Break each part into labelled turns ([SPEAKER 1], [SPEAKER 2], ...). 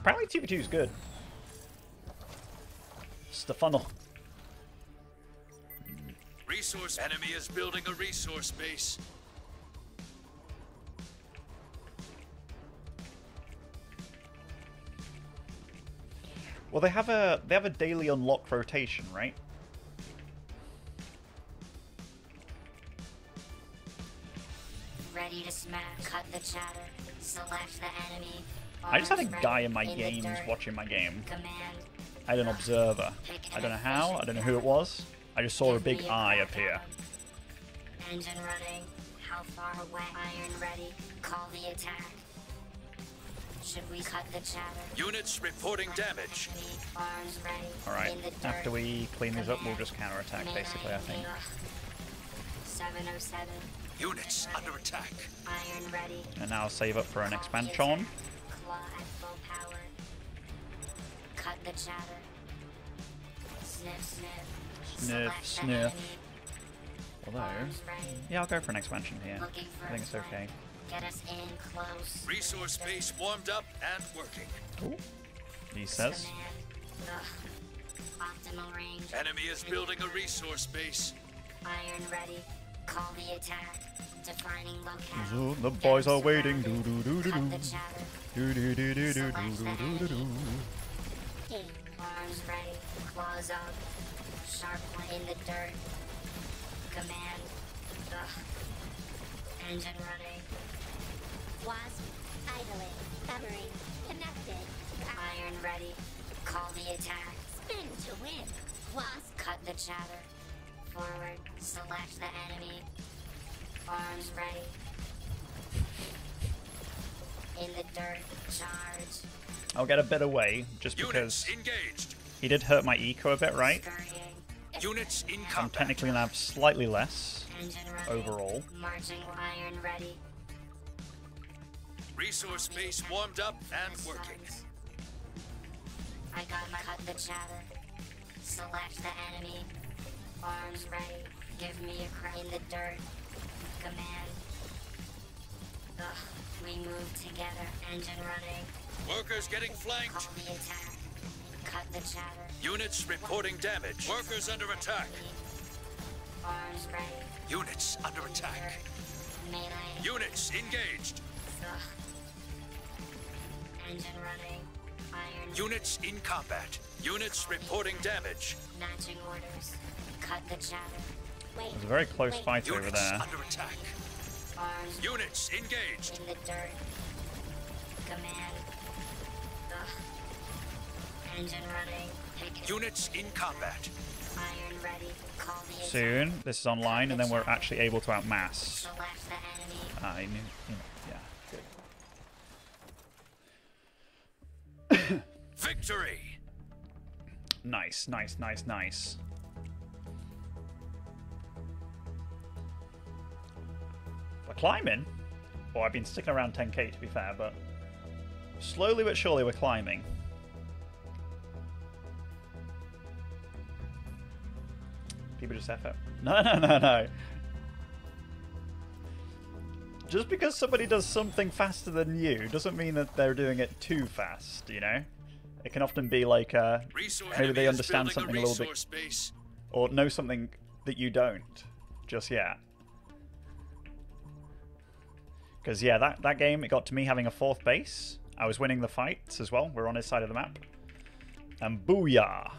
[SPEAKER 1] Apparently 2v2 is good. Stephano.
[SPEAKER 2] Resource enemy is building a resource base.
[SPEAKER 1] Well, they have a daily unlock rotation, right?
[SPEAKER 3] Ready to smash. Cut the chatter. Select the enemy.
[SPEAKER 1] I just had a
[SPEAKER 3] Arms
[SPEAKER 1] guy
[SPEAKER 3] ready.
[SPEAKER 1] in my
[SPEAKER 3] the
[SPEAKER 1] games
[SPEAKER 3] dirt.
[SPEAKER 1] watching my game.
[SPEAKER 3] Command.
[SPEAKER 1] I had an observer. I don't know how, I don't know who it was. I just saw a big eye appear.
[SPEAKER 3] Engine running. How far away? Iron ready. Call the attack. Should we cut the chatter?
[SPEAKER 2] Units reporting damage.
[SPEAKER 3] Arms ready.
[SPEAKER 1] Alright,
[SPEAKER 3] In the dirt.
[SPEAKER 1] after we clean these up, we'll
[SPEAKER 3] Command.
[SPEAKER 1] just counterattack, basically, I think.
[SPEAKER 3] 707.
[SPEAKER 2] Units under attack.
[SPEAKER 3] Iron ready.
[SPEAKER 1] And now save up for an
[SPEAKER 3] Call the
[SPEAKER 1] expansion.
[SPEAKER 3] attack. Claw at full power. Cut the chatter. Sniff, sniff.
[SPEAKER 1] Sniff,
[SPEAKER 3] Select the
[SPEAKER 1] sniff.
[SPEAKER 3] enemy.
[SPEAKER 1] Although,
[SPEAKER 3] Arms ready.
[SPEAKER 1] yeah, I'll go for an expansion here.
[SPEAKER 3] Looking for
[SPEAKER 1] I think
[SPEAKER 3] a
[SPEAKER 1] it's
[SPEAKER 3] fight.
[SPEAKER 1] okay.
[SPEAKER 3] Get us in close.
[SPEAKER 2] Resource base warmed up and working.
[SPEAKER 1] Ooh, he says.
[SPEAKER 3] Command. Ugh. Optimal range.
[SPEAKER 2] Enemy is building a resource base.
[SPEAKER 3] Iron ready. Call the attack. Defining locale.
[SPEAKER 1] The boys are waiting. Do do do do
[SPEAKER 3] Cut
[SPEAKER 1] do.
[SPEAKER 3] the chatter.
[SPEAKER 1] Do do do do do do do do do.
[SPEAKER 3] Arms ready. Claws up. Sharp one in the dirt. Command. Ugh. Engine running.
[SPEAKER 4] Wasp, idling, covering, connected.
[SPEAKER 3] Iron ready. Call the attack.
[SPEAKER 4] Spin to win. Wasp,
[SPEAKER 3] Cut the chatter. Forward. Select the enemy. Arms ready. In the dirt. Charge.
[SPEAKER 1] I'll get a bit away, just
[SPEAKER 2] Units
[SPEAKER 1] because
[SPEAKER 2] engaged.
[SPEAKER 1] he did hurt my eco a bit, right?
[SPEAKER 3] Scurrying.
[SPEAKER 2] Units in
[SPEAKER 1] I'm
[SPEAKER 2] combat.
[SPEAKER 1] technically gonna have slightly less
[SPEAKER 3] Engine running.
[SPEAKER 1] overall.
[SPEAKER 3] Marching iron ready.
[SPEAKER 2] Resource base warmed up and working.
[SPEAKER 3] I got my cut the chatter. Select the enemy. Arms ready. Give me a crack in the dirt. Command. Ugh. We move together. Engine running.
[SPEAKER 2] Workers getting flanked.
[SPEAKER 3] Call the attack. Cut the chatter.
[SPEAKER 2] Units reporting damage. Workers under attack.
[SPEAKER 3] Arms ready.
[SPEAKER 2] Units under attack.
[SPEAKER 3] Melee.
[SPEAKER 2] Units engaged.
[SPEAKER 3] Ugh. Engine running. Iron.
[SPEAKER 2] Units in combat. Units reporting damage.
[SPEAKER 3] Matching orders. Cut the chatter.
[SPEAKER 4] wait.
[SPEAKER 1] There's a very close fight over
[SPEAKER 2] Units
[SPEAKER 1] there.
[SPEAKER 2] under attack.
[SPEAKER 3] Arms
[SPEAKER 2] Units engaged.
[SPEAKER 3] in the dirt. Command. Ugh. Engine running. Pick
[SPEAKER 1] Units in combat.
[SPEAKER 3] Iron ready. Call the attack.
[SPEAKER 1] Soon, this is online, and then we're actually able to outmass.
[SPEAKER 3] Select the enemy.
[SPEAKER 1] I knew, yeah, good.
[SPEAKER 2] Victory!
[SPEAKER 1] Nice, nice, nice, nice. We're climbing. Well, I've been sticking around 10k to be fair, but slowly but surely we're climbing. People just F it. No, no, no, no. Just because somebody does something faster than you doesn't mean that they're doing it too fast, you know? It can often be like, maybe they understand something a little bit,
[SPEAKER 2] base.
[SPEAKER 1] or know something that you don't just yet. Because, yeah, that game, it got to me having a 4th base. I was winning the fights as well. We're on his side of the map. And booyah!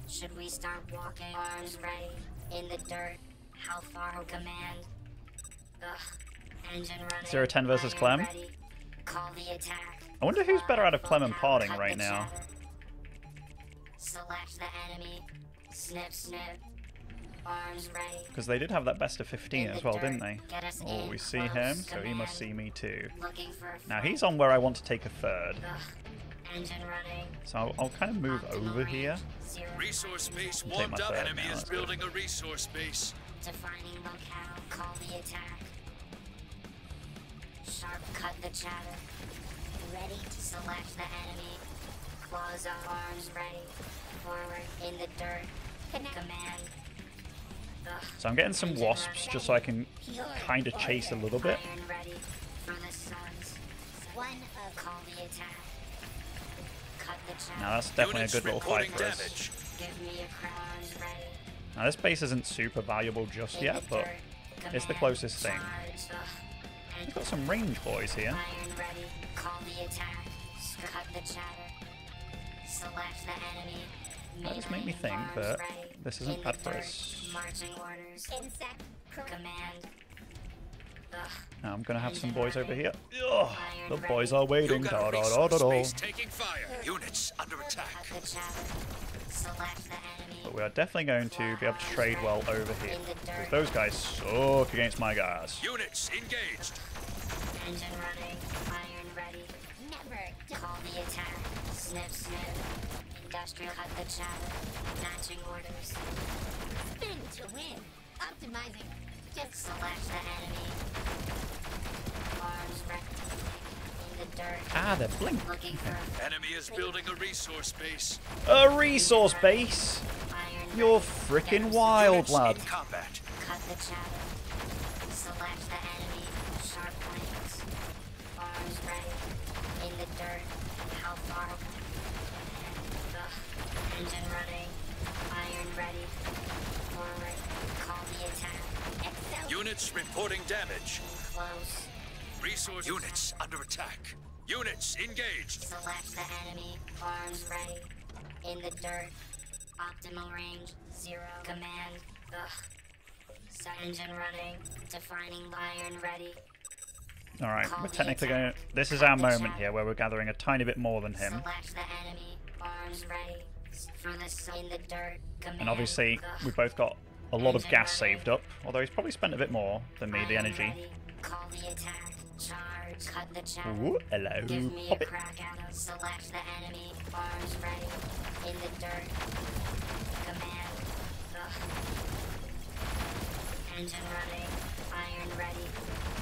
[SPEAKER 3] Should we start walking? Arms ready. In the dirt. How far? Command. Ugh. Engine running.
[SPEAKER 1] Is there a 10 versus
[SPEAKER 3] Iron
[SPEAKER 1] Clem?
[SPEAKER 3] ready. Call the attack.
[SPEAKER 1] I wonder who's better out of Clem and
[SPEAKER 3] Power.
[SPEAKER 1] parting
[SPEAKER 3] Cut
[SPEAKER 1] right
[SPEAKER 3] the
[SPEAKER 1] now.
[SPEAKER 3] chatter. Select the enemy. Snip, snip. Arms ready.
[SPEAKER 1] Because they did have that best of 15 as well, didn't they?
[SPEAKER 3] Get us
[SPEAKER 1] Oh,
[SPEAKER 3] in
[SPEAKER 1] we see
[SPEAKER 3] close.
[SPEAKER 1] him, so he must
[SPEAKER 3] Command.
[SPEAKER 1] see me too.
[SPEAKER 3] Looking for a
[SPEAKER 1] Now
[SPEAKER 3] fight.
[SPEAKER 1] he's on where I want to take a 3rd.
[SPEAKER 3] Ugh. Engine running.
[SPEAKER 1] So I'll kind of move
[SPEAKER 3] Optimal
[SPEAKER 1] over
[SPEAKER 3] range.
[SPEAKER 1] here.
[SPEAKER 3] 0.
[SPEAKER 2] Resource base
[SPEAKER 1] Take
[SPEAKER 2] warmed
[SPEAKER 1] my
[SPEAKER 2] up.
[SPEAKER 1] third
[SPEAKER 2] Enemy
[SPEAKER 1] now,
[SPEAKER 2] is
[SPEAKER 1] that's good.
[SPEAKER 2] building a resource base.
[SPEAKER 3] Defining locale. Call the attack. Sharp cut the chatter. Ready to select the enemy. Claws up. Arms ready. Forward in the dirt. Command. Ugh.
[SPEAKER 1] So I'm getting some
[SPEAKER 3] Engine
[SPEAKER 1] wasps
[SPEAKER 3] running.
[SPEAKER 1] just so I can kind of chase a little bit.
[SPEAKER 3] Iron ready for the suns.
[SPEAKER 4] One of
[SPEAKER 3] Call the attack. Cut the chatter.
[SPEAKER 1] Now that's definitely
[SPEAKER 2] Units
[SPEAKER 1] a good little fight
[SPEAKER 2] reporting
[SPEAKER 1] for us.
[SPEAKER 2] damage.
[SPEAKER 3] Give me a crown ready.
[SPEAKER 1] Now this base isn't super valuable just
[SPEAKER 3] In
[SPEAKER 1] yet,
[SPEAKER 3] the
[SPEAKER 1] but
[SPEAKER 3] dirt.
[SPEAKER 1] it's the
[SPEAKER 3] Command,
[SPEAKER 1] closest thing.
[SPEAKER 3] charge.
[SPEAKER 1] We've got some range boys here.
[SPEAKER 3] Iron ready. Call the attack. Cut the chatter. Select the enemy.
[SPEAKER 1] That just made me think
[SPEAKER 3] Arms
[SPEAKER 1] that
[SPEAKER 3] ready.
[SPEAKER 1] this isn't
[SPEAKER 3] In
[SPEAKER 1] bad
[SPEAKER 3] the
[SPEAKER 1] for
[SPEAKER 3] dirt.
[SPEAKER 1] us.
[SPEAKER 3] Marching orders.
[SPEAKER 4] insect.
[SPEAKER 3] Command. Ugh.
[SPEAKER 1] Now I'm gonna have some boys over here. Ugh, the boys are waiting.
[SPEAKER 2] You
[SPEAKER 1] Da
[SPEAKER 2] got a
[SPEAKER 1] da da da
[SPEAKER 2] resource
[SPEAKER 1] da.
[SPEAKER 2] base taking fire. Units under attack.
[SPEAKER 3] Cut the chatter. Select the enemy.
[SPEAKER 1] But we are definitely going to be able to trade well over here. Because those guys suck against my guys.
[SPEAKER 2] Units engaged.
[SPEAKER 3] Engine running. Iron ready.
[SPEAKER 4] Never
[SPEAKER 3] Call the attack. Snip, snip. Industrial. Cut the chatter. Matching orders.
[SPEAKER 4] spin to win. Optimizing. Just
[SPEAKER 3] Select the enemy. Arms ready. In the dirt.
[SPEAKER 1] Ah, they're blink.
[SPEAKER 3] Looking for
[SPEAKER 2] Enemy is building a resource base.
[SPEAKER 1] A resource base.
[SPEAKER 3] iron.
[SPEAKER 1] You're
[SPEAKER 3] ready.
[SPEAKER 1] freaking wild,
[SPEAKER 2] Units
[SPEAKER 1] lad.
[SPEAKER 2] in combat.
[SPEAKER 3] Cut the chatter. Select the enemy. Sharp planes. Arms ready. In the dirt. How far? Ugh. Engine running. Iron ready. Forward. Call the attack.
[SPEAKER 4] excel.
[SPEAKER 2] Units reporting damage.
[SPEAKER 3] Close.
[SPEAKER 2] Resource units under attack. Units engaged.
[SPEAKER 3] Select the enemy. Arms ready. In the dirt. Optimal range. 0. Command. Ugh. Set engine running. Defining iron ready.
[SPEAKER 1] Alright, we're technically going to... This is our moment here where we're gathering a tiny bit more than him.
[SPEAKER 3] Select the enemy. Arms ready. For the in the dirt. Command.
[SPEAKER 1] And obviously,
[SPEAKER 3] Ugh.
[SPEAKER 1] we've both got a lot of gas saved up. Although he's probably spent a bit more than me, the
[SPEAKER 3] Iron
[SPEAKER 1] energy.
[SPEAKER 3] ready. Call the attack. Charge. Cut the chatter.
[SPEAKER 1] Ooh, hello.
[SPEAKER 3] Give me
[SPEAKER 1] Pop
[SPEAKER 3] a
[SPEAKER 1] it.
[SPEAKER 3] crack at him. Select the enemy. Arms ready. In the dirt. Command. Ugh. Engine running. Iron ready.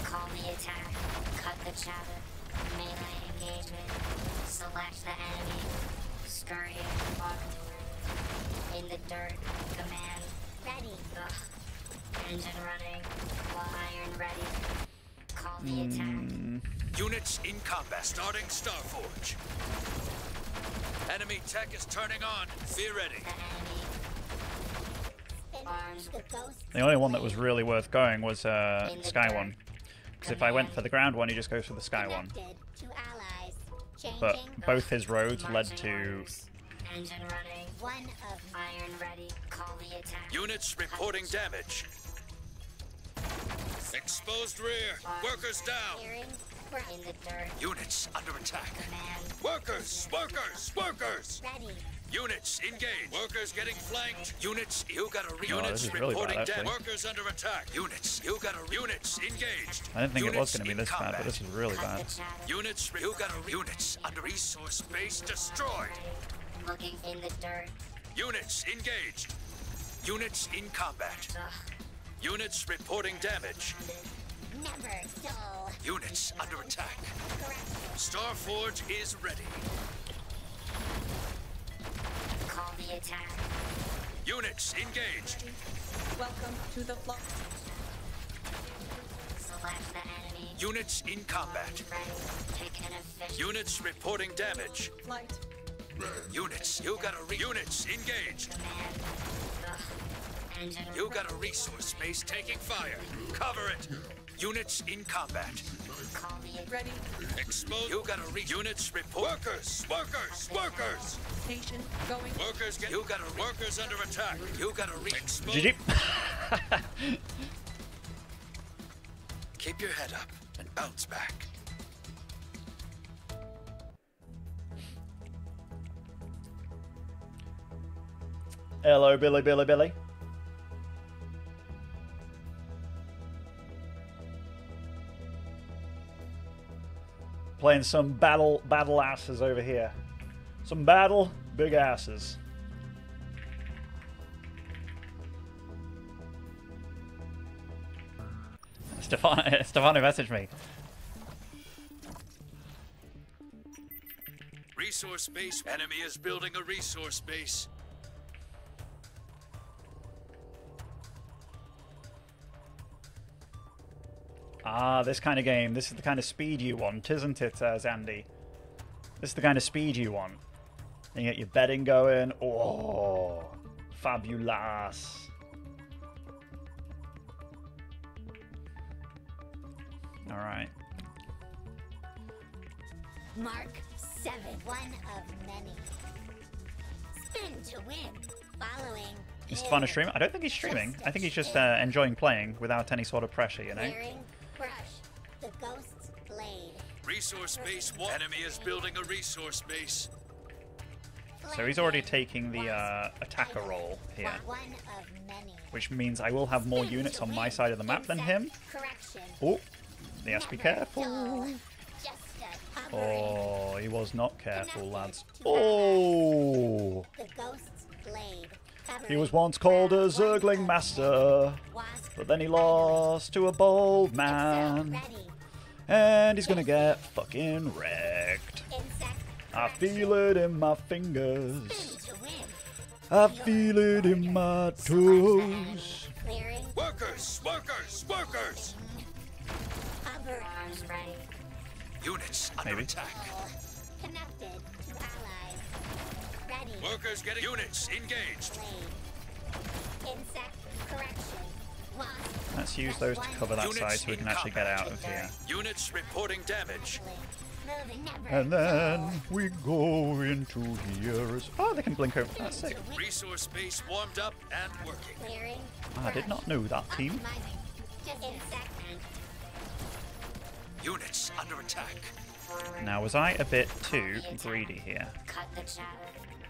[SPEAKER 3] Call the attack. Cut the chatter. Melee engagement. Select the enemy. Scurrying. Arms. In the dirt. Command.
[SPEAKER 4] Ready.
[SPEAKER 3] Ugh. Engine running. Iron ready. Call the attack.
[SPEAKER 2] Units in combat. Starting Starforge. Enemy tech is turning on. Be ready.
[SPEAKER 3] The enemy.
[SPEAKER 4] Spin.
[SPEAKER 3] Arms.
[SPEAKER 4] The ghost.
[SPEAKER 1] The only one that was really worth going was Sky one. Because if I went for the ground one, he just goes for the Sky one.
[SPEAKER 4] Connected to allies. Changing.
[SPEAKER 1] But both his roads led
[SPEAKER 3] Marching
[SPEAKER 1] to...
[SPEAKER 3] orders. Engine running.
[SPEAKER 4] One of
[SPEAKER 3] Iron ready. Call the attack.
[SPEAKER 2] Units reporting damage. Exposed rear. Workers down.
[SPEAKER 4] hearing.
[SPEAKER 3] In the dirt.
[SPEAKER 2] Units under attack.
[SPEAKER 3] Command.
[SPEAKER 2] Workers! Workers! Workers!
[SPEAKER 4] Ready.
[SPEAKER 2] Units engaged. Workers getting flanked. Units, you got a
[SPEAKER 1] this
[SPEAKER 2] units
[SPEAKER 1] is really
[SPEAKER 2] reporting
[SPEAKER 1] bad,
[SPEAKER 2] dead.
[SPEAKER 1] actually.
[SPEAKER 2] Workers under attack. Units, you got a units engaged.
[SPEAKER 1] I didn't think it was
[SPEAKER 2] Units
[SPEAKER 1] going to be
[SPEAKER 2] in
[SPEAKER 1] this bad, but
[SPEAKER 2] combat.
[SPEAKER 1] this is really
[SPEAKER 3] Cut
[SPEAKER 1] bad.
[SPEAKER 3] the chatter.
[SPEAKER 2] Units, you got a units under resource base destroyed.
[SPEAKER 3] Looking in the dirt.
[SPEAKER 2] Units engaged. Units in combat.
[SPEAKER 3] Ugh.
[SPEAKER 2] Units reporting damage.
[SPEAKER 4] Never dull.
[SPEAKER 2] Units under attack.
[SPEAKER 4] Correct.
[SPEAKER 2] Starforge is ready.
[SPEAKER 3] Call the attack.
[SPEAKER 2] Units engaged.
[SPEAKER 5] Welcome to the flock.
[SPEAKER 3] Select the enemy.
[SPEAKER 2] Units in combat.
[SPEAKER 3] Ready. Pick an efficient.
[SPEAKER 2] Units reporting damage.
[SPEAKER 5] Flight.
[SPEAKER 2] Units, you got a units engaged.
[SPEAKER 3] Command. Ugh. Engine.
[SPEAKER 2] You got a resource base taking fire. Cover it. Units in combat.
[SPEAKER 3] Call the attack.
[SPEAKER 5] Ready.
[SPEAKER 2] Explode. You got a units report. Workers. Workers. Workers.
[SPEAKER 5] Station going.
[SPEAKER 2] Workers get. You got a workers under attack. You got a explode.
[SPEAKER 1] GG.
[SPEAKER 2] Keep your head up and bounce back.
[SPEAKER 1] Hello, Billy, Billy, Billy. Playing some battle asses over here. Some battle big asses. Stephano messaged me.
[SPEAKER 2] Resource base. Enemy is building a resource base.
[SPEAKER 1] Ah, this kind of game. This is the kind of speed you want, isn't it, Zandy? This is the kind of speed you want. You get your bedding going. Oh, fabulous. All right.
[SPEAKER 4] Mark 7. One of many. Spin to win. Following.
[SPEAKER 1] Is Stephano streaming? I don't think he's streaming. I think he's just enjoying playing without any sort of pressure, you know?
[SPEAKER 4] Clearing. Brush. The ghost's blade.
[SPEAKER 2] Resource base 1. Enemy is building a resource base.
[SPEAKER 1] So he's already taking the attacker role here,
[SPEAKER 4] One of many.
[SPEAKER 1] which means I will have more units on my side of the map than him.
[SPEAKER 4] Correction.
[SPEAKER 1] Oh, he has to be careful.
[SPEAKER 4] Just a hovering.
[SPEAKER 1] Oh, he was not careful, lads. Oh,
[SPEAKER 4] The ghost's blade.
[SPEAKER 1] he was once called a Zergling Master, but then he lost to a bold man,
[SPEAKER 4] Ready.
[SPEAKER 1] and he's gonna get fucking wrecked.
[SPEAKER 4] Insect.
[SPEAKER 1] I feel it in my fingers.
[SPEAKER 4] Spin to win.
[SPEAKER 1] I feel it in my toes.
[SPEAKER 4] Clearing.
[SPEAKER 2] Workers! Workers! Workers!
[SPEAKER 4] Hover.
[SPEAKER 3] Arms ready.
[SPEAKER 2] Units under
[SPEAKER 1] Maybe.
[SPEAKER 2] attack.
[SPEAKER 4] Connected to allies. Ready.
[SPEAKER 2] Workers getting units engaged.
[SPEAKER 4] Blade. Insect. Correction. Wasp.
[SPEAKER 1] Let's use those to cover that
[SPEAKER 2] Units
[SPEAKER 1] side so we
[SPEAKER 2] in
[SPEAKER 1] can actually get
[SPEAKER 2] combat.
[SPEAKER 1] out of here.
[SPEAKER 2] Units reporting damage.
[SPEAKER 4] Moving. Never.
[SPEAKER 1] And then we go into here. Oh, they can blink over. That's sick.
[SPEAKER 2] Resource base warmed up and working.
[SPEAKER 4] Clearing.
[SPEAKER 1] I did not know that, team.
[SPEAKER 4] Optimizing. Just insect.
[SPEAKER 2] Units under attack.
[SPEAKER 3] Forward.
[SPEAKER 1] Now, was I a bit too greedy here?
[SPEAKER 3] Cut the chatter.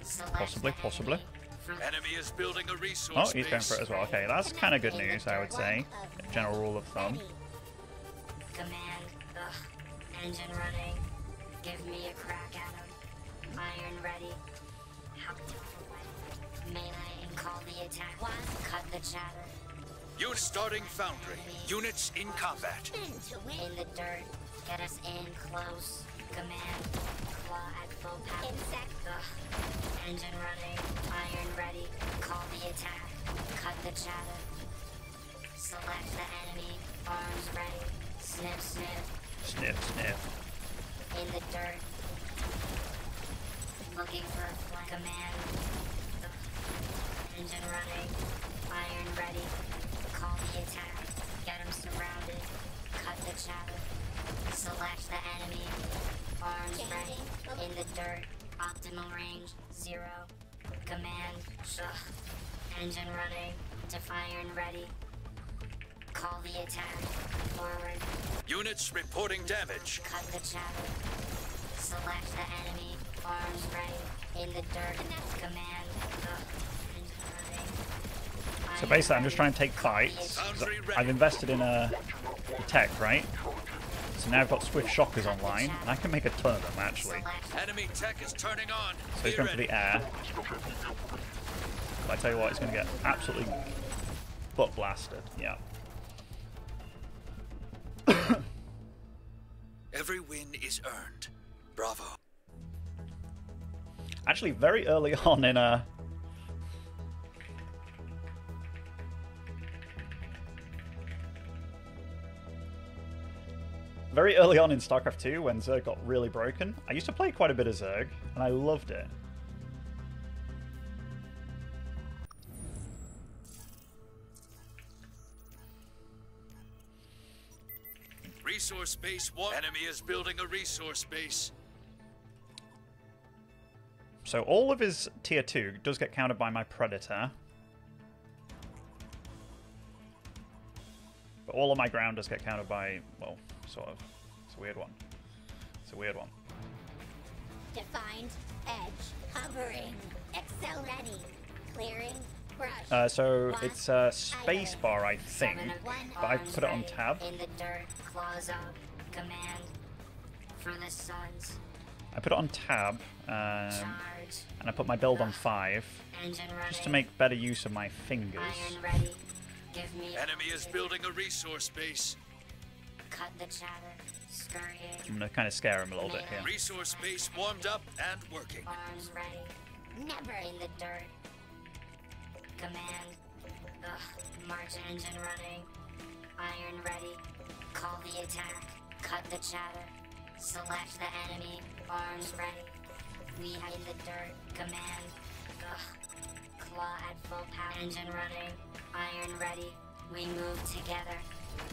[SPEAKER 3] Select
[SPEAKER 1] Possibly,
[SPEAKER 3] the
[SPEAKER 1] possibly.
[SPEAKER 3] enemy from
[SPEAKER 2] Enemy is building a resource
[SPEAKER 1] Oh, he's
[SPEAKER 2] base.
[SPEAKER 1] going for it as well. Okay, that's kind of good news, I would say. General rule of thumb.
[SPEAKER 3] command. Ugh. Engine running. Give me a crack at him. Iron ready. How to melee and call the attack. Cut the chatter.
[SPEAKER 2] Unit starting foundry. Units in combat.
[SPEAKER 4] Spin to win.
[SPEAKER 3] In the dirt. Get us in close. Command. Claw at full power.
[SPEAKER 4] Insect.
[SPEAKER 3] Ugh. Engine running. Iron ready. Call the attack. Cut the chatter. Select the enemy. Arms ready. Snip, snip.
[SPEAKER 1] Sniff, sniff.
[SPEAKER 3] In the dirt. Looking for a flank. Command. Ugh. Engine running. Iron ready. Call the attack. Get him surrounded. Cut the chatter. Select the enemy. Arms ready. In the dirt. Optimal range 0. Command. Ugh. Engine running. Defiant ready. Call the attack. Forward.
[SPEAKER 2] Units reporting damage.
[SPEAKER 3] Cut the chatter. Select the enemy. Arms ready. In the dirt. Command. Ugh. Engine running.
[SPEAKER 1] So basically, I'm just trying to take fights. 'Cause I've invested in a tech, right? So now I've got Swift Shockers online, and I can make a ton of them, actually.
[SPEAKER 2] Enemy tech is turning on.
[SPEAKER 1] So he's
[SPEAKER 2] Be
[SPEAKER 1] going for
[SPEAKER 2] ready.
[SPEAKER 1] the air. But I tell you what, he's going to get absolutely butt blasted. Yeah.
[SPEAKER 2] Every win is earned. Bravo.
[SPEAKER 1] Actually, very early on in very early on in StarCraft 2, when Zerg got really broken, I used to play quite a bit of Zerg, and I loved it.
[SPEAKER 2] Resource base 1. Enemy is building a resource base.
[SPEAKER 1] So all of his tier 2 does get countered by my Predator. But all of my ground does get countered by, well, sort of. It's a weird one. It's a weird one.
[SPEAKER 4] Defined edge. Hovering. Excel ready. Clearing. Brush.
[SPEAKER 1] So it's space bar, I think. But I put it on tab.
[SPEAKER 3] In the dirt. Claws up. Command. For the suns.
[SPEAKER 1] I put it on tab,
[SPEAKER 3] Charge.
[SPEAKER 1] and I put my build on 5,
[SPEAKER 3] Engine running.
[SPEAKER 1] just to make better use of my fingers.
[SPEAKER 3] Iron ready. Give me.
[SPEAKER 2] Enemy is building a resource base.
[SPEAKER 3] Cut the chatter. Scurrying.
[SPEAKER 1] I'm going to kind of scare him a little bit here.
[SPEAKER 2] Resource base warmed up and working.
[SPEAKER 3] Arms ready.
[SPEAKER 4] Never.
[SPEAKER 3] In the dirt. Command. Ugh. March engine running. Iron ready. Call the attack. Cut the chatter. Select the enemy. Arms ready. We in the dirt. Command. Ugh. Claw at full power. Engine running. Iron ready. We move together.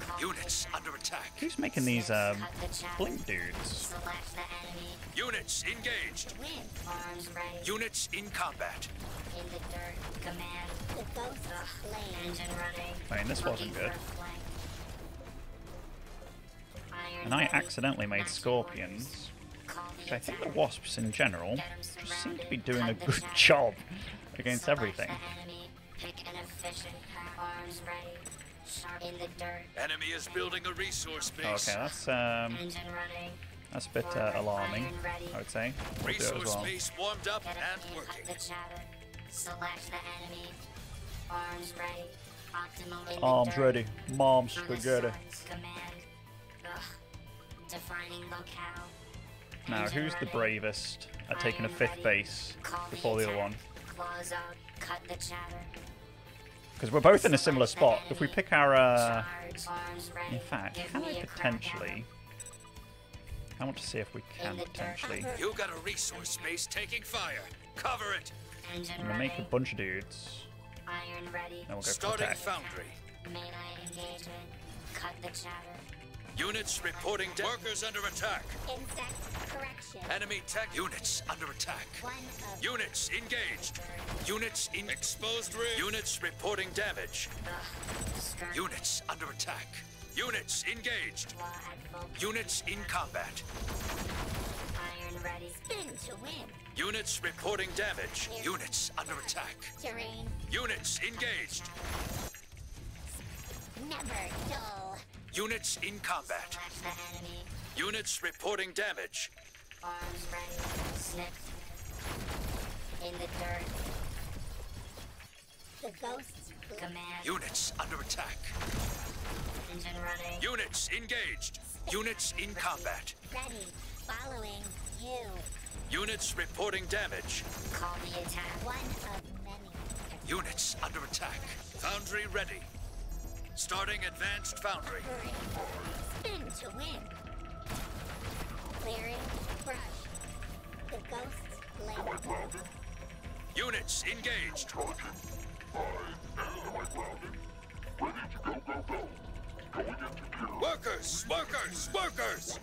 [SPEAKER 3] Call
[SPEAKER 2] Units under attack.
[SPEAKER 1] Who's making these
[SPEAKER 3] Cut the chatter.
[SPEAKER 1] blink dudes?
[SPEAKER 3] Select the enemy.
[SPEAKER 2] Units engaged.
[SPEAKER 3] Win. Arms ready.
[SPEAKER 2] Units in combat.
[SPEAKER 3] In the dirt. Command.
[SPEAKER 4] The ghost
[SPEAKER 3] Ugh.
[SPEAKER 4] flame.
[SPEAKER 3] Engine running.
[SPEAKER 1] I mean, this wasn't
[SPEAKER 3] Looking
[SPEAKER 1] good.
[SPEAKER 3] for a flank. Iron
[SPEAKER 1] And I
[SPEAKER 3] ready.
[SPEAKER 1] accidentally made
[SPEAKER 3] Matching
[SPEAKER 1] scorpions,
[SPEAKER 3] orders. Call the
[SPEAKER 1] which I think the
[SPEAKER 3] attack.
[SPEAKER 1] wasps in general
[SPEAKER 3] Get 'em
[SPEAKER 1] just seem to
[SPEAKER 3] surrounded.
[SPEAKER 1] be doing a
[SPEAKER 3] Cut the
[SPEAKER 1] good
[SPEAKER 3] chatter.
[SPEAKER 1] job against
[SPEAKER 3] Select
[SPEAKER 1] everything.
[SPEAKER 3] the enemy. Pick an efficient path. Arms ready. Sharp in the dirt.
[SPEAKER 2] Enemy is building a resource base.
[SPEAKER 1] Okay, that's
[SPEAKER 3] Engine running.
[SPEAKER 1] a bit
[SPEAKER 3] Forward.
[SPEAKER 1] alarming,
[SPEAKER 3] Iron ready.
[SPEAKER 1] I would say. We'll do it as
[SPEAKER 2] Resource
[SPEAKER 1] well.
[SPEAKER 2] base warmed up
[SPEAKER 3] Get
[SPEAKER 2] and
[SPEAKER 3] a
[SPEAKER 2] working.
[SPEAKER 3] Cut the chatter. Select the enemy. Arms ready. Optimal in the
[SPEAKER 1] Arms
[SPEAKER 3] dirt.
[SPEAKER 1] ready. Mom
[SPEAKER 3] From the
[SPEAKER 1] spaghetti.
[SPEAKER 3] sun's command. Ugh. Defining locale.
[SPEAKER 1] Now,
[SPEAKER 3] Engine
[SPEAKER 1] who's the
[SPEAKER 3] running.
[SPEAKER 1] bravest at taking a
[SPEAKER 3] Iron
[SPEAKER 1] 5th
[SPEAKER 3] ready.
[SPEAKER 1] base
[SPEAKER 3] Call
[SPEAKER 1] before the other
[SPEAKER 3] attack.
[SPEAKER 1] one?
[SPEAKER 3] Claws out. Cut the chatter.
[SPEAKER 1] Because we're both in a similar
[SPEAKER 3] Select the
[SPEAKER 1] spot. If we
[SPEAKER 3] enemy.
[SPEAKER 1] pick our...
[SPEAKER 3] Charge. Arms ready.
[SPEAKER 1] in fact,
[SPEAKER 3] Give
[SPEAKER 1] can I
[SPEAKER 3] me a crack
[SPEAKER 1] potentially... I want to see if we can
[SPEAKER 3] In the dirt.
[SPEAKER 1] potentially...
[SPEAKER 2] You got a resource base taking fire. Cover it.
[SPEAKER 3] Engine
[SPEAKER 1] I'm going to make a
[SPEAKER 3] running.
[SPEAKER 1] bunch of dudes,
[SPEAKER 3] Iron ready.
[SPEAKER 1] then we'll go for
[SPEAKER 2] Starting
[SPEAKER 1] attack.
[SPEAKER 2] foundry.
[SPEAKER 3] Melee engagement. Cut the chatter.
[SPEAKER 2] Units reporting workers under attack.
[SPEAKER 4] Insect correction.
[SPEAKER 2] Enemy tech units under attack.
[SPEAKER 4] One of
[SPEAKER 2] Units engaged. Units in exposed rear. Units reporting damage.
[SPEAKER 3] Ugh. Strike.
[SPEAKER 2] Units under attack. Units engaged.
[SPEAKER 3] Claw at full.
[SPEAKER 2] Units in combat.
[SPEAKER 3] Iron ready.
[SPEAKER 4] spin to win.
[SPEAKER 2] Units reporting damage. Units under attack.
[SPEAKER 4] Terrain
[SPEAKER 2] Units engaged.
[SPEAKER 4] never dull.
[SPEAKER 2] Units in combat.
[SPEAKER 3] Slash the enemy.
[SPEAKER 2] Units reporting damage.
[SPEAKER 3] Arms ready. Snipped. In the dirt.
[SPEAKER 4] The ghosts
[SPEAKER 3] Command.
[SPEAKER 2] Units under attack.
[SPEAKER 3] Engine running.
[SPEAKER 2] Units engaged. Units in combat.
[SPEAKER 4] ready. Following you.
[SPEAKER 2] Units reporting damage.
[SPEAKER 3] Call the attack.
[SPEAKER 4] One of many.
[SPEAKER 2] Units under attack. Foundry ready. Starting advanced foundry.
[SPEAKER 4] Hurry. Spin to win. Clearing brush. The ghosts flame.
[SPEAKER 2] Units engaged. Workers! Workers! Workers!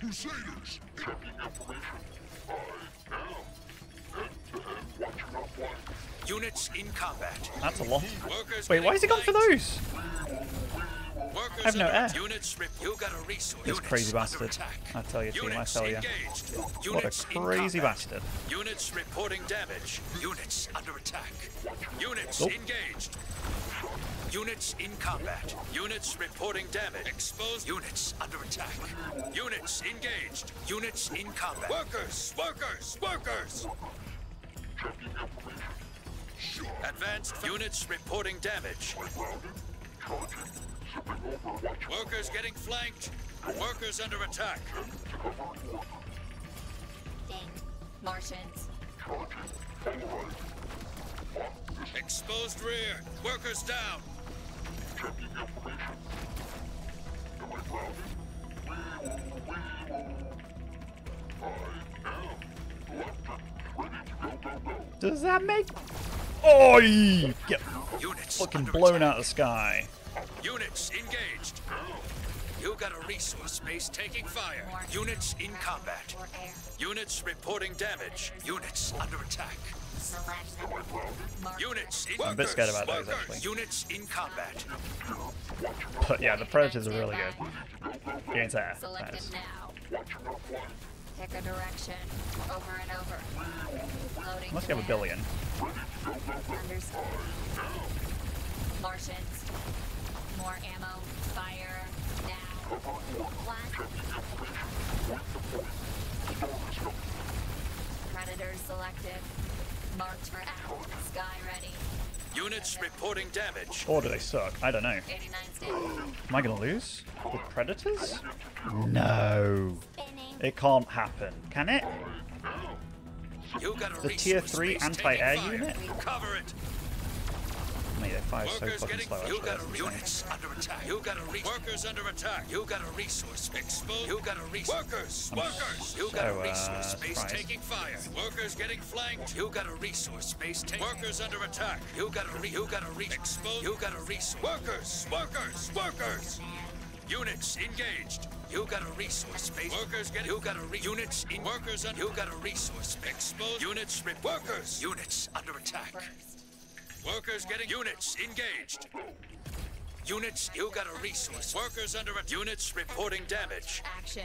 [SPEAKER 6] Crusaders, checking information. I am watching our flank.
[SPEAKER 2] Units in combat.
[SPEAKER 1] That's a lot.
[SPEAKER 2] Workers
[SPEAKER 1] Wait, why has he gone for those?
[SPEAKER 2] Workers
[SPEAKER 1] I have no
[SPEAKER 2] under
[SPEAKER 1] air.
[SPEAKER 2] Units you got a resource.
[SPEAKER 1] This
[SPEAKER 2] Units
[SPEAKER 1] crazy
[SPEAKER 2] under
[SPEAKER 1] bastard.
[SPEAKER 2] attack.
[SPEAKER 1] I tell you, team, I
[SPEAKER 2] Units
[SPEAKER 1] tell you.
[SPEAKER 2] engaged.
[SPEAKER 1] What a
[SPEAKER 2] Units in
[SPEAKER 1] crazy
[SPEAKER 2] combat.
[SPEAKER 1] bastard.
[SPEAKER 2] Units reporting damage. Units under attack. Units
[SPEAKER 1] Oh.
[SPEAKER 2] engaged. Units in combat. Units reporting damage. Exposed. Units under attack. Units engaged. Units in combat. Workers! Workers! Workers! Advanced units reporting damage. Workers getting flanked. Workers under attack.
[SPEAKER 5] Ding. Martians.
[SPEAKER 2] Exposed rear. Workers down.
[SPEAKER 1] Does that make... Oh, get
[SPEAKER 2] Units
[SPEAKER 1] fucking
[SPEAKER 2] under
[SPEAKER 1] blown
[SPEAKER 2] attack.
[SPEAKER 1] out of the sky.
[SPEAKER 2] Units engaged. You got a resource base taking fire. Units in combat.
[SPEAKER 3] Or air.
[SPEAKER 2] Units reporting damage. Units under attack.
[SPEAKER 3] Select the
[SPEAKER 2] Units in
[SPEAKER 1] I'm a bit scared about those,
[SPEAKER 2] workers.
[SPEAKER 1] actually.
[SPEAKER 2] Units in combat.
[SPEAKER 1] But yeah, the Predators are really good against air.
[SPEAKER 5] Select
[SPEAKER 1] That is-
[SPEAKER 5] it now. Pick a direction. Over and over. Loading
[SPEAKER 1] Unless you have a
[SPEAKER 5] command.
[SPEAKER 1] billion.
[SPEAKER 5] Understood. Martians. More ammo. Fire. Now.
[SPEAKER 4] One.
[SPEAKER 5] Predators selected. Marked for act. Sky ready.
[SPEAKER 2] Units reporting damage.
[SPEAKER 1] Or do they suck? I don't know.
[SPEAKER 5] 89 standing.
[SPEAKER 1] Am I going to lose? With Predators? No.
[SPEAKER 4] Spinning.
[SPEAKER 1] It can't happen. Can it?
[SPEAKER 2] You got a
[SPEAKER 1] The tier
[SPEAKER 2] resource
[SPEAKER 1] 3
[SPEAKER 2] base
[SPEAKER 1] anti-air
[SPEAKER 2] taking fire.
[SPEAKER 1] unit?
[SPEAKER 2] Cover it.
[SPEAKER 1] Made they fire so
[SPEAKER 2] Workers
[SPEAKER 1] fucking
[SPEAKER 2] getting.
[SPEAKER 1] slow.
[SPEAKER 2] You
[SPEAKER 1] Actually,
[SPEAKER 2] got
[SPEAKER 1] that's
[SPEAKER 2] a
[SPEAKER 1] insane.
[SPEAKER 2] units under attack. You got a workers under attack. You got a resource exposed. You got a resource. Workers. You got a resource space
[SPEAKER 1] surprised.
[SPEAKER 2] taking fire. Workers getting flanked. You got a resource space taking. Workers under attack. You got a exposed. You got a resource. Workers. Units engaged. You got a resource space. Workers get. You got a units in workers under. You got a resource exposed. Units workers. Units under attack. Workers getting units engaged. Units. You got a resource. Workers under units reporting damage.
[SPEAKER 5] Action.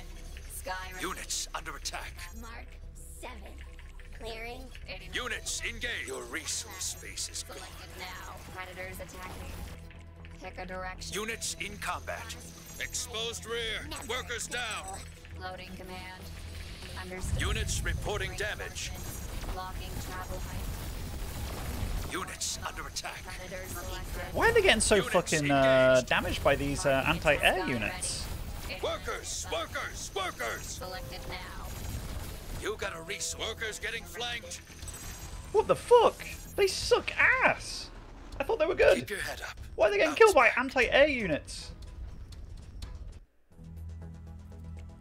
[SPEAKER 5] Sky.
[SPEAKER 2] Units under attack.
[SPEAKER 4] Mark 7. Clearing.
[SPEAKER 5] 80
[SPEAKER 2] Units engaged. Your resource space is gone.
[SPEAKER 5] selected now. Predators attacking. Pick a direction.
[SPEAKER 2] Units in combat. Exposed rear. Workers down.
[SPEAKER 5] Loading command. Understood.
[SPEAKER 2] Units reporting damage.
[SPEAKER 5] Blocking travel height.
[SPEAKER 2] Units under attack.
[SPEAKER 5] Predators selected.
[SPEAKER 1] Why are they getting so
[SPEAKER 2] Units
[SPEAKER 1] fucking
[SPEAKER 2] engaged.
[SPEAKER 1] damaged by these anti-air units?
[SPEAKER 2] Workers.
[SPEAKER 5] Selected now.
[SPEAKER 2] You got a resource. Workers getting flanked.
[SPEAKER 1] What the fuck? They suck ass. I thought they were good.
[SPEAKER 2] Keep your head up.
[SPEAKER 1] Why are they getting killed by anti-air units?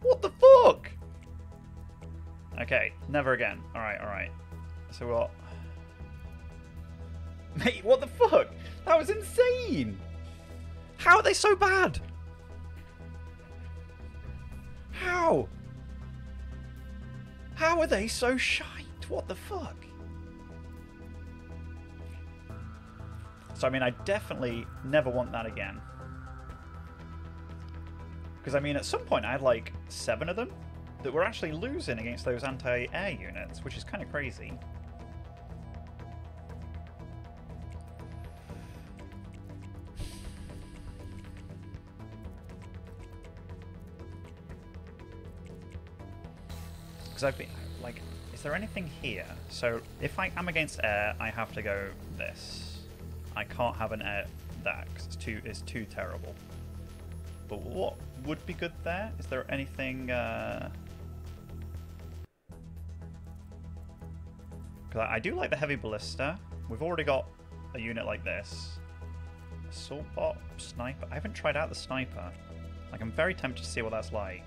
[SPEAKER 1] What the fuck? Okay, never again. Alright. So what? Mate, what the fuck? That was insane! How are they so bad? How? How are they so shite? What the fuck? So, I mean, I definitely never want that again. Because, I mean, at some point I had like 7 of them that were actually losing against those anti-air units, which is kind of crazy. Because I've been, like, is there anything here? So, if I am against air, I have to go this. I can't have an air that, because it's too terrible. But what would be good there? Is there anything... Because I do like the heavy ballista. We've already got a unit like this. Assault bot, sniper. I haven't tried out the sniper. Like, I'm very tempted to see what that's like.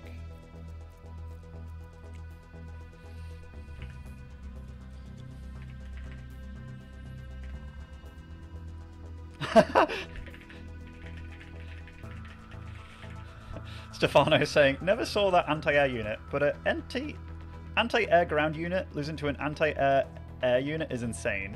[SPEAKER 1] Stephano is saying, never saw that anti-air unit, but an anti-air ground unit losing to an anti-air air unit is insane.